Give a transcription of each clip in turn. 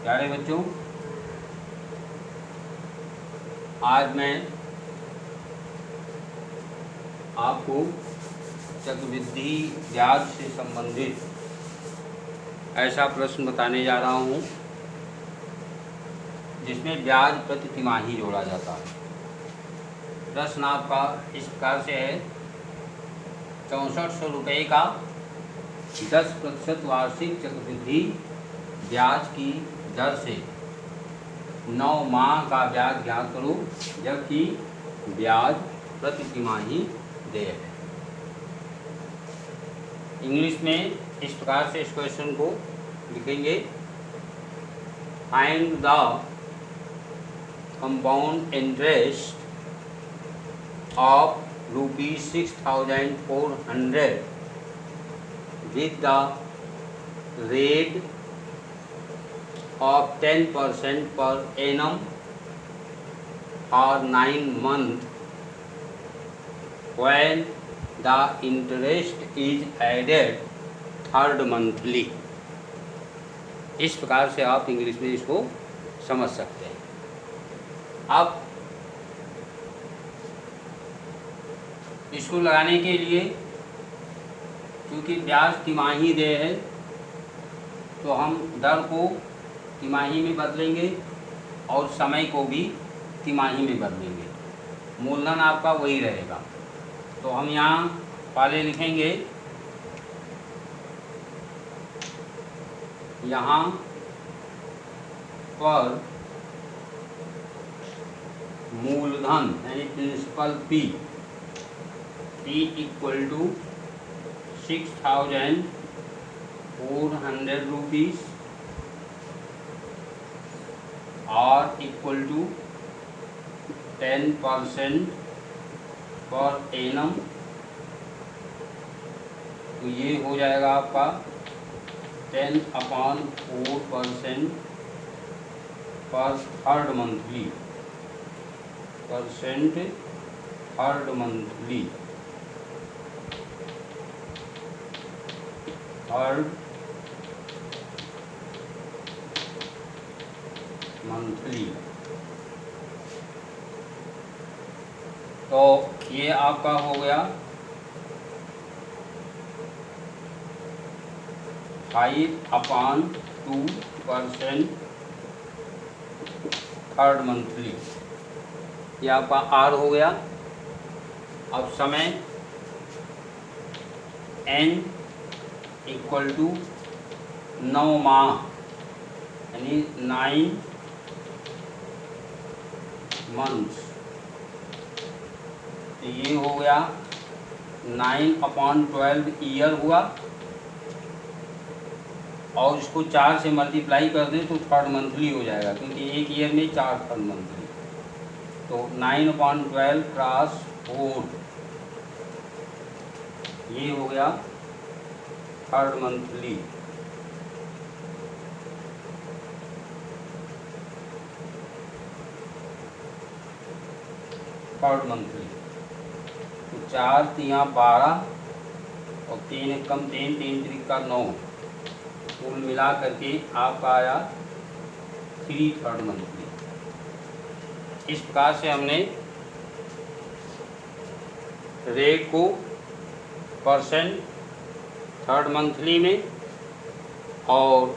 प्यारे बच्चों, आज मैं आपको चक्रवृद्धि ब्याज से संबंधित ऐसा प्रश्न बताने जा रहा हूँ जिसमें ब्याज प्रति तिमाही जोड़ा जाता है। प्रश्न आपका इस प्रकार से है, 6400 रुपये का 10% वार्षिक चक्रवृद्धि ब्याज की दर से 9 माह का ब्याज ज्ञात करो, जबकि ब्याज प्रति तिमाही देय है। इंग्लिश में इस प्रकार से इस क्वेश्चन को लिखेंगे, find the compound interest of ₹6,400 with the rate of 10% per annum for 9 months when the interest is added third monthly। इस प्रकार से आप इंग्लिश में इसको समझ सकते हैं। अब इसको लगाने के लिए क्योंकि ब्याज तिमाही देय है तो हम दर को तिमाही में बदलेंगे और समय को भी तिमाही में बदलेंगे। मूलधन आपका वही रहेगा। तो हम यहाँ पहले लिखेंगे, यहाँ पर मूलधन यानी principal P equal to 6,400 rupees और इक्वल टू 10% पर एनम। तो ये हो जाएगा आपका 10/4% पर थर्ड मंथली थर्ड मंथली। तो ये आपका हो गया 5/2% थर्ड मंथली। ये आपका R हो गया। अब समय N इक्वल टू 9 माह यानी 9 मंथ्स। तो ये हो गया 9/12 ईयर हुआ और इसको 4 से मल्टीप्लाई कर दें तो थर्ड मंथली हो जाएगा, क्योंकि एक ईयर में 4 थर्ड मंथली। तो 9/12 क्रॉस 4 ये हो गया थर्ड मंथली। तो 4 तिया 12 और 3 कम 3 3 3 9, कुल मिला करके आपका आया 3 थर्ड मंथली। इस प्रकार से हमने रेट को परसेंट थर्ड मंथली में और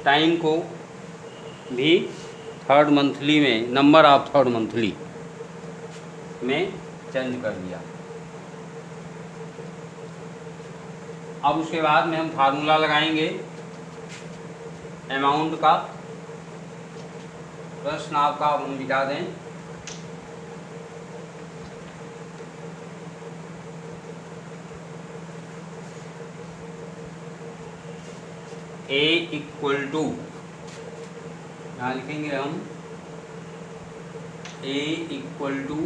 टाइम को भी थर्ड मंथली में, नंबर ऑफ थर्ड मंथली में चेंज कर दिया। अब उसके बाद में हम फार्मूला लगाएंगे अमाउंट का। प्रश्न आपका हम मिटा दें, A इक्वल टू, यहाँ लिखेंगे हम A equal to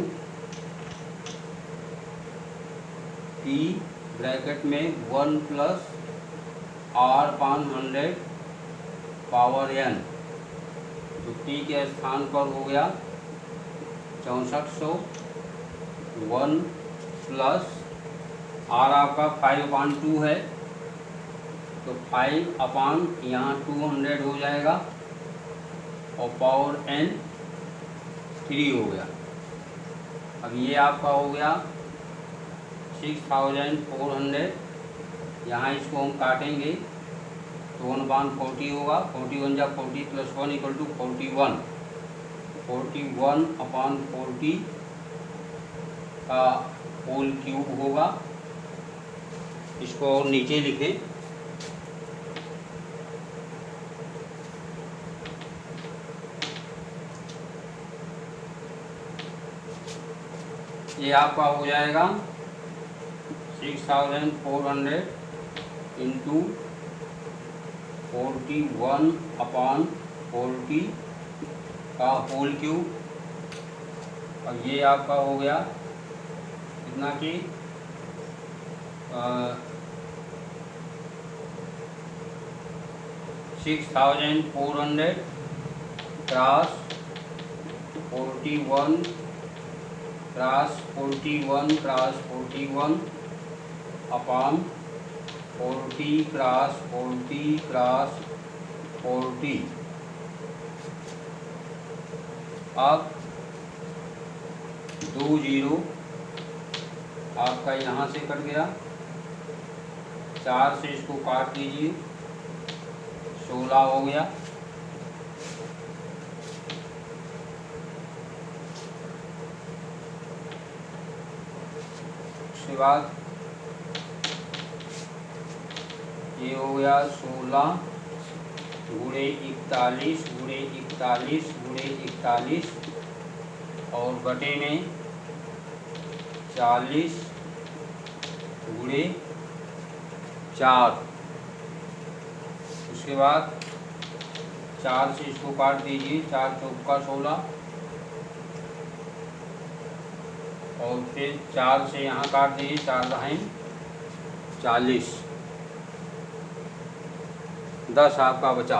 P bracket में 1 + R/100 पावर n। तो P के स्थान पर हो गया 6400, 1 प्लस R आपका 5/2 है तो 5 अपान यहाँ 200 हो जाएगा और पावर n 3 हो गया। अब ये आपका हो गया 6400। यहाँ इसको हम काटेंगे तो 1/40 होगा। 41 जा 40 + 1 = 41। 41/40 का होल क्यूब होगा। इसको और नीचे लिखें। ये आपका हो जाएगा 6400 इंटू 41/40 का होल क्यूब। अब ये आपका हो गया कितना कि 6400 cross 41 cross 41 cross 41 upon 40 cross 40 cross 40। अब 2 0 आपका यहाँ से कट गया। 4 से इसको काट दीजिए, 16 हो गया। उसके बाद ये हो गया 16 गुणे 41 गुणे 41 गुणे 41 और बटे में 40 गुणे 4। उसके बाद 4 से इसको काट दीजिए, 4 चौका 16 और फिर 4 से यहाँ काट दीजिए, 4 दाएं 40। 10 आपका बचा।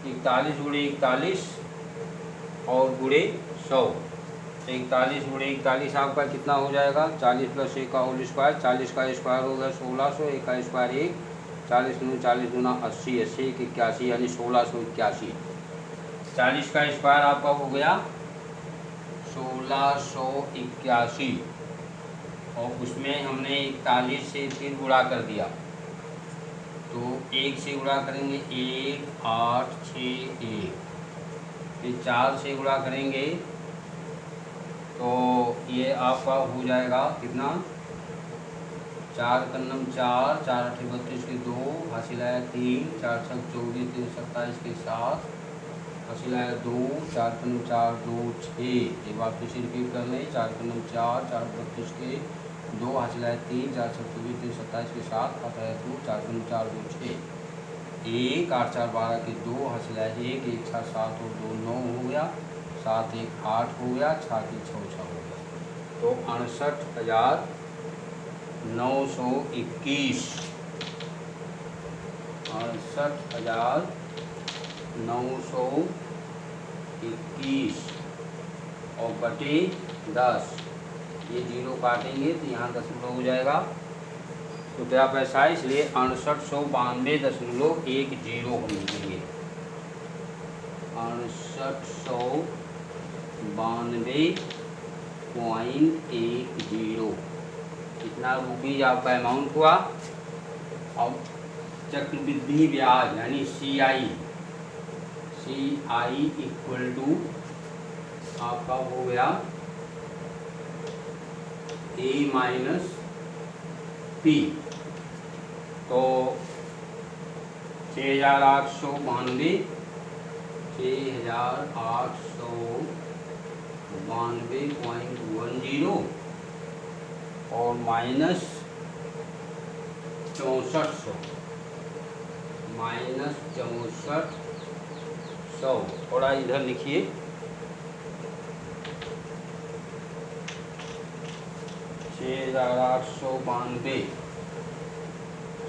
41 गुणे 41 और गुणे 100। 41 गुणे 41 आपका कितना हो जाएगा? 40 + 1 का होल स्क्वायर। 40 का स्क्वायर हो गया 1600, 1 का स्क्वायर 1। 40 × 40 × 80, 80 × 81 यानी 1681। 40 का स्क्वायर आपका हो गया 1681 और उसमें हमने 41 से फिर गुणा कर दिया तो 1 से गुणा करेंगे 1 8 6 1। फिर 4 से गुणा करेंगे तो ये आपका हो जाएगा कितना? 4 × 4, 4 × 8 32 के 2 हासिल आया 3, 4 × 6 24, 3 × 27 के 7 हासिल आया 2, 4 × 4 2 6। एक बार फिर से रिपीट कर लें। 4 × 4, 4 × 32 के 2 हासिल आया 3, 4 × 6 24, 3 × 27 के 7 हासिल आया 2, 4 × 4 2 6। 1 8 4 12 के 2 हासिल आया 1, 1 6 7 और 2 9 हो गया, 7 1 8 हो गया, 6 3 6 6 हो गया। तो 68,921 68,921 और बटे 10। ये 0 काटेंगे तो यहाँ 10 हो जाएगा। तो क्या पैसा है? इसलिए 6892.10 हम लिखेंगे। 6892.10 इतना रुपीज आपका अमाउंट हुआ। अब चक्रवृद्धि ब्याज यानी CI इक्वल टू आपका हो गया A - P। तो 6892.10 और माइनस 6400 थोड़ा इधर लिखिए। 6892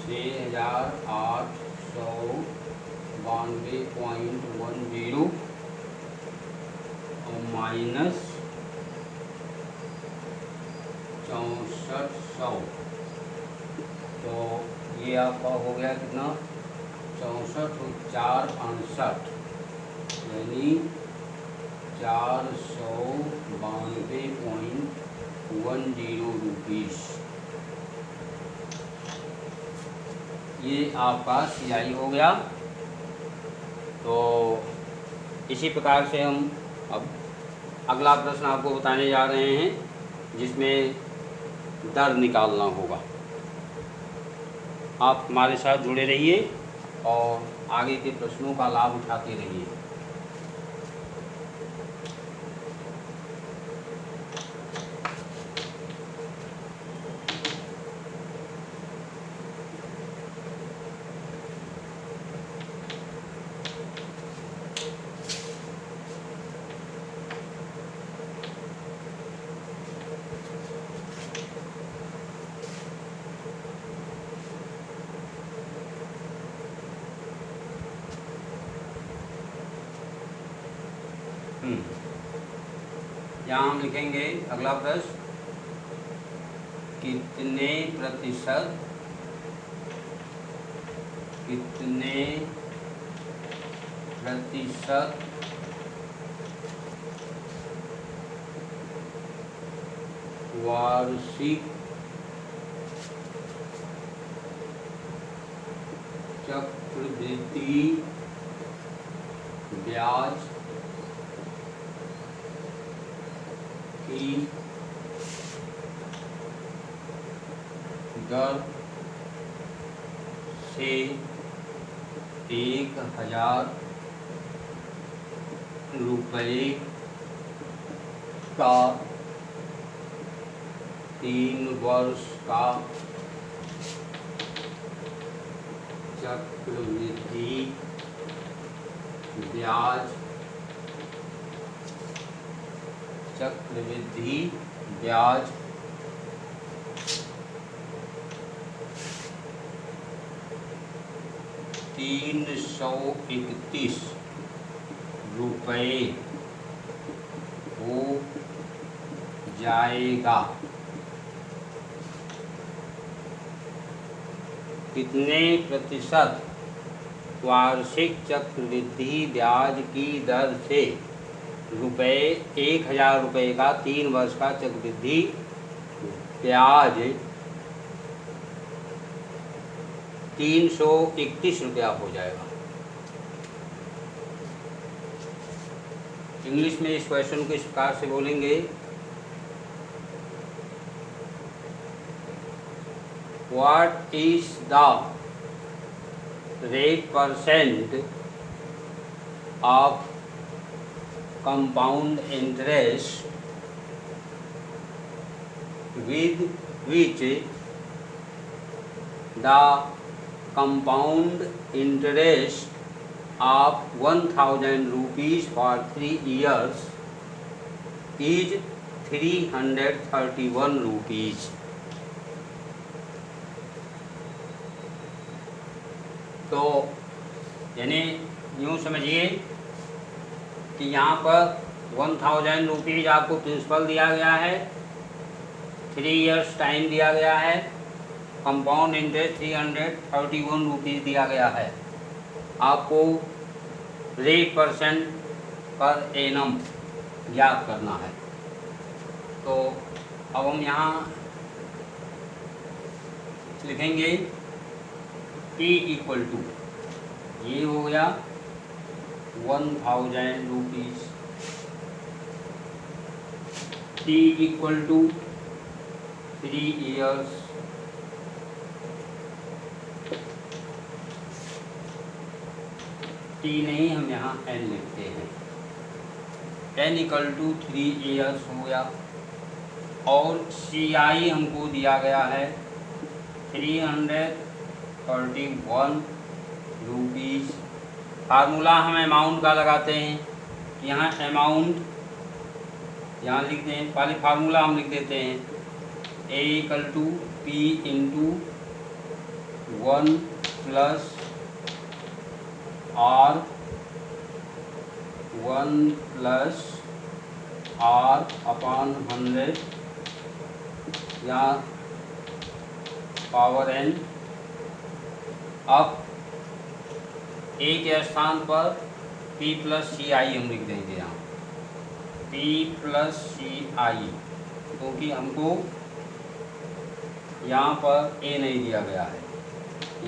6892.10 और माइनस 6400। तो ये आपका हो गया कितना? 64 और 4 65 यानी 492.10 रुपीज़। ये आपका CI हो गया। तो इसी प्रकार से हम अब अगला प्रश्न आपको बताने जा रहे हैं, जिसमें दर निकालना होगा। आप हमारे साथ जुड़े रहिए और आगे के प्रश्नों का लाभ उठाते रहिए। यहाँ हम लिखेंगे अगला प्रश्न, कितने प्रतिशत वार्षिक चक्रवृद्धि ब्याज की दर से 1000 रुपये का 3 वर्ष का चक्रवृद्धि ब्याज 331 रुपये हो जाएगा। कितने प्रतिशत वार्षिक चक्रवृद्धि ब्याज की दर से 1000 रुपये का 3 वर्ष का चक्रवृद्धि ब्याज 331 रुपया हो जाएगा। इंग्लिश में इस क्वेश्चन को इस प्रकार से बोलेंगे, what is the rate % of compound interest with which the compound interest of 1000 rupees for 3 years is 331 rupees। तो यानी यूँ समझिए कि यहाँ पर 1000 रुपीज़ आपको प्रिंसिपल दिया गया है, 3 इयर्स टाइम दिया गया है, कंपाउंड इंटरेस्ट 331 रुपीज़ दिया गया है। आपको रेट % पर एनम ज्ञात करना है। तो अब हम यहाँ लिखेंगे P इक्वल टू, ये हो गया 1000 rupees, T equal to 3 years, T नहीं हम यहाँ N लिखते हैं, N इक्वल टू 3 इयर्स हो गया। और CI हमको दिया गया है 331 रुपीज़। फार्मूला हम अमाउंट का लगाते हैं, यहाँ अमाउंट यहाँ लिखते हैं, पहले फार्मूला हम लिख देते हैं, A equal to P into 1 plus R 1 plus R upon 100 या पावर N। अब A के स्थान पर P P प्लस सी आई हम लिख देंगे यहाँ, P प्लस सी आई, क्योंकि हमको यहाँ पर A नहीं दिया गया है,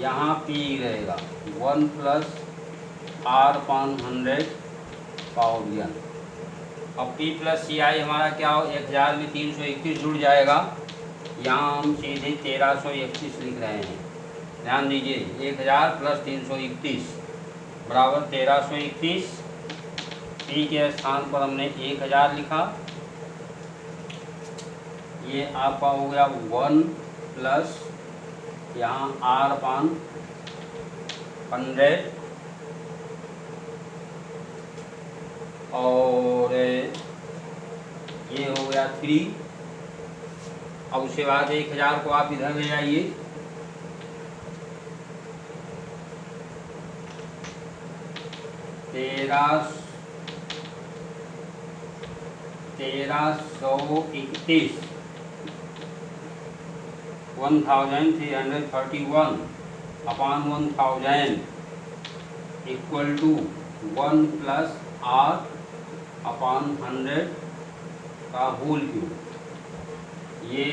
यहाँ P रहेगा 1 प्लस R/100 पावर n। अब P प्लस सी आई हमारा क्या हो, 1000 में 331 जुड़ जाएगा, यहाँ हम सीधे 1331 लिख रहे हैं। ध्यान दीजिए 1000 प्लस 331 बराबर 1331। P के स्थान पर हमने 1000 लिखा, ये आपका हो गया 1 प्लस यहाँ R/100 और ये हो गया 3। अब उसके बाद 1000 को आप इधर ले आइए, तेरह सौ 1331 upon 1000 equal to 1 plus R/100 का होल क्यूब। ये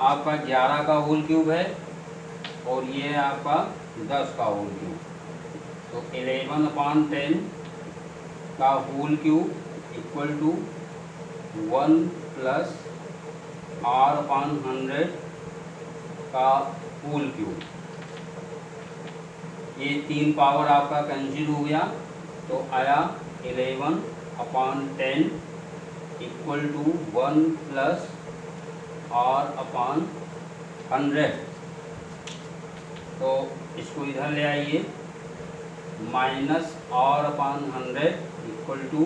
आपका 11 का होल क्यूब है और ये आपका 10 का होल क्यूब, तो 11/10 का whole cube equal to 1 plus R/100 का होल क्यूब। ये 3 पावर आपका कैंसिल हो गया, तो आया 11/10 इक्वल टू 1 प्लस R/100। तो इसको इधर ले आइए, minus R/100 equal to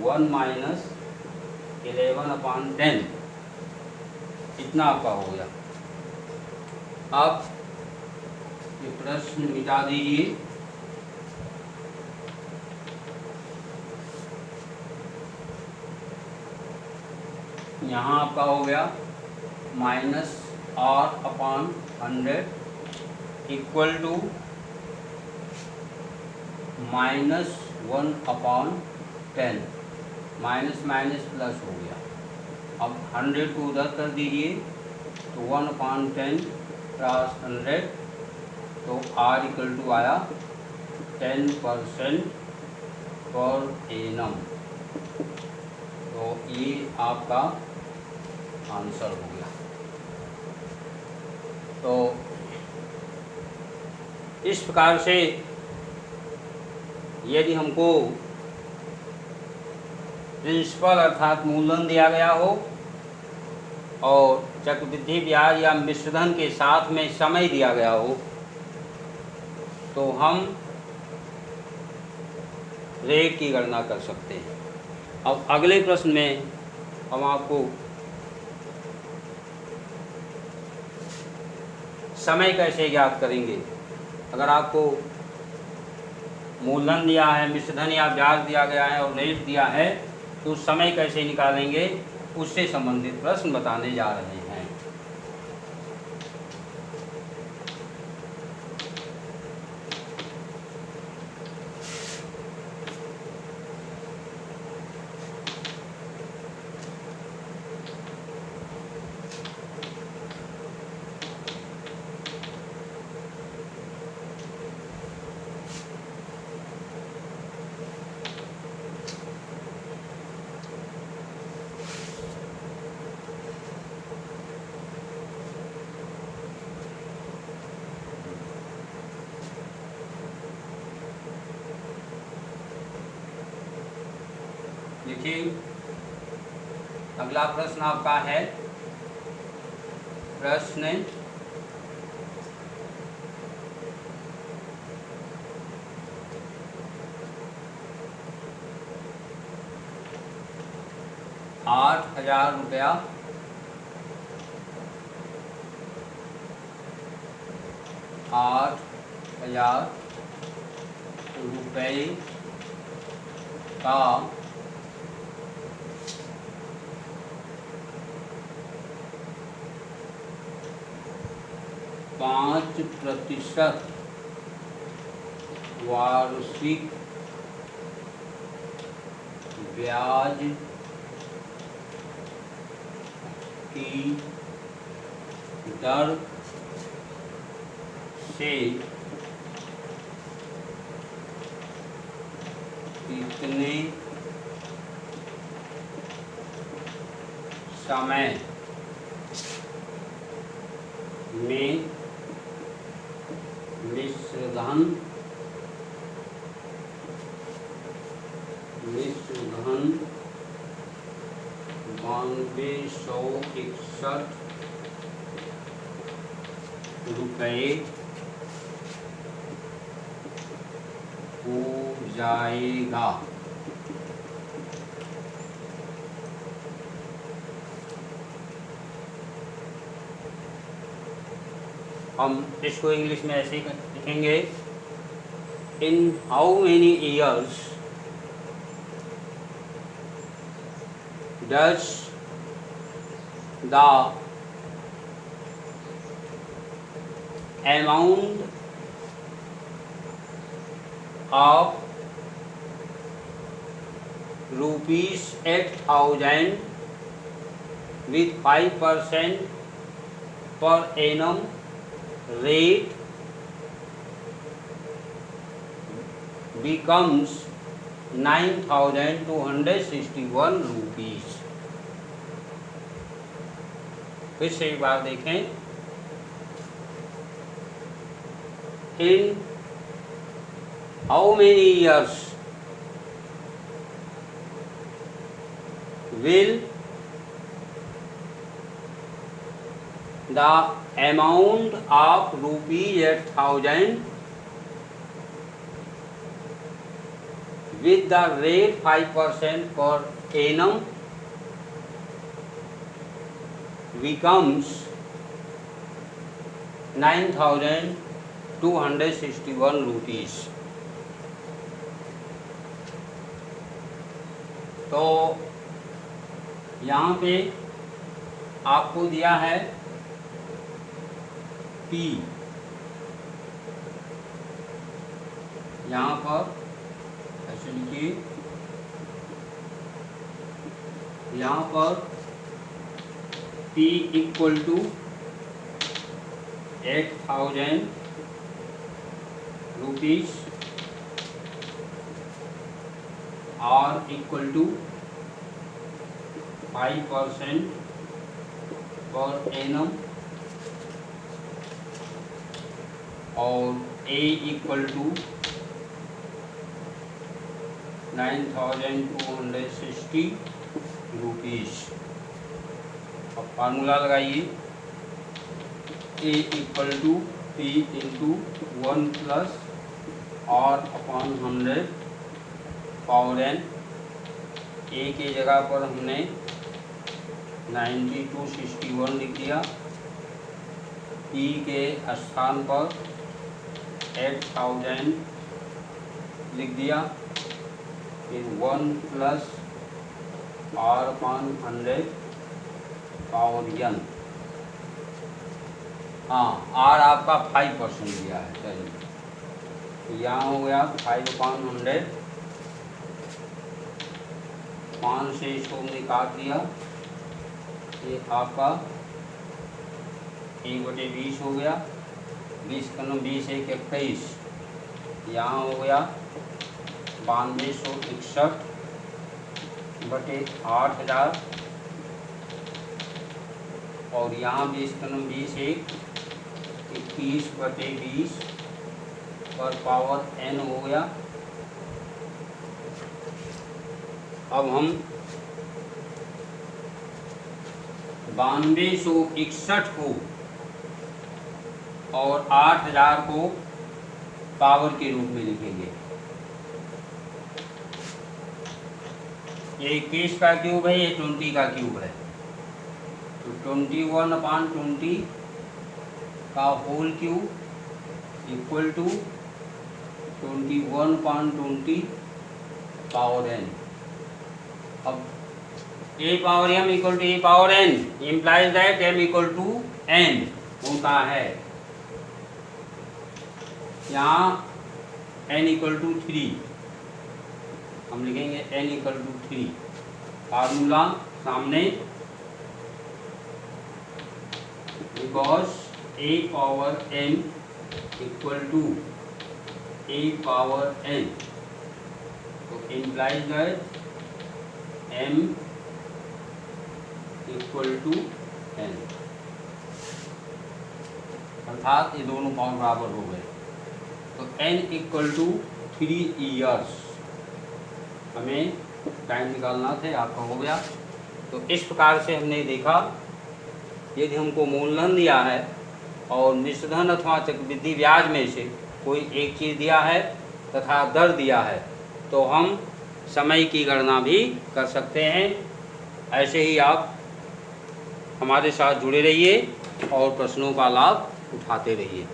1 minus 11/10, इतना आपका हो गया। आप ये प्रश्न मिटा दीजिए। यहाँ आपका हो गया minus R/100 equal to -1/10, minus minus plus हो गया। अब 100 को उधर कर दीजिए, तो 1/10 प्लस 100, तो R इक्वल टू आया 10% पर एनम। तो ये आपका आंसर हो गया। तो इस प्रकार से यदि हमको प्रिंसिपल अर्थात मूलधन दिया गया हो और चक्रवृद्धि ब्याज या मिश्रधन के साथ में समय दिया गया हो, तो हम रेट की गणना कर सकते हैं। अब अगले प्रश्न में हम आपको समय कैसे ज्ञात करेंगे। अगर आपको मूलधन दिया है, मिश्रधन या ब्याज दिया गया है और रेट दिया है, तो समय कैसे निकालेंगे, उससे संबंधित प्रश्न बताने जा रहे हैं। देखिए अगला प्रश्न आपका है प्रश्न 8,000 रुपया 8,000 रुपये का 5% वार्षिक ब्याज की दर से कितने समय में मिश्रधन 9261 रुपये हो जाएगा। हम इसको इंग्लिश में ऐसे लिखेंगे, in how many years does the amount of rupees 8,000 with 5% per annum rate becomes 9,261 rupees। फिर से एक बार देखें, in how many years will the amount of rupees 8,000 with the rate 5% per annum becomes 9,261 rupees। तो यहाँ पे आपको दिया है P, यहाँ पर ऐसे लिखिए, यहाँ पर P equal to 8,000 rupees, R equal to 5% per annum, और A इक्वल टू 9,260 रुपीज। अब फार्मूला लगाइए, A equal to P into 1 plus R upon 100 power n। A के जगह पर हमने 9261 लिख दिया, P के स्थान पर 8,000 लिख दिया, फिर 1 plus R upon 100 power n। हाँ, R आपका 5% दिया है। चलिए, यहाँ हो गया 5/100, 5 से इसको हमने काट दिया, ये आपका 1/20 हो गया, 20 का 20 1 21, यहाँ हो गया 9261 बटे 8,000, और यहाँ 20 का 20 1 21/20 पर पावर n हो गया। अब हम 9261 को और 8,000 को पावर के रूप में लिखेंगे। ये 21 का क्यूब है, ये 20 का क्यूब है, तो 21/20 का whole cube equal to 21/20 power n। अब a power m equal to a power n implies that m equal to n होता है। यहाँ n इक्वल टू 3, हम लिखेंगे n इक्वल टू 3। फार्मूला सामने, because a power n equal to a power n, तो implies that m equal to n, अर्थात ये दोनों पावर बराबर हो गए। तो n इक्वल टू 3 ईयर्स हमें टाइम निकालना थे, आपका हो गया। तो इस प्रकार से हमने देखा, यदि हमको मूलधन दिया है और मिश्र धन अथवा चक्रवृद्धि ब्याज में से कोई एक चीज़ दिया है तथा दर दिया है, तो हम समय की गणना भी कर सकते हैं। ऐसे ही आप हमारे साथ जुड़े रहिए और प्रश्नों का लाभ उठाते रहिए।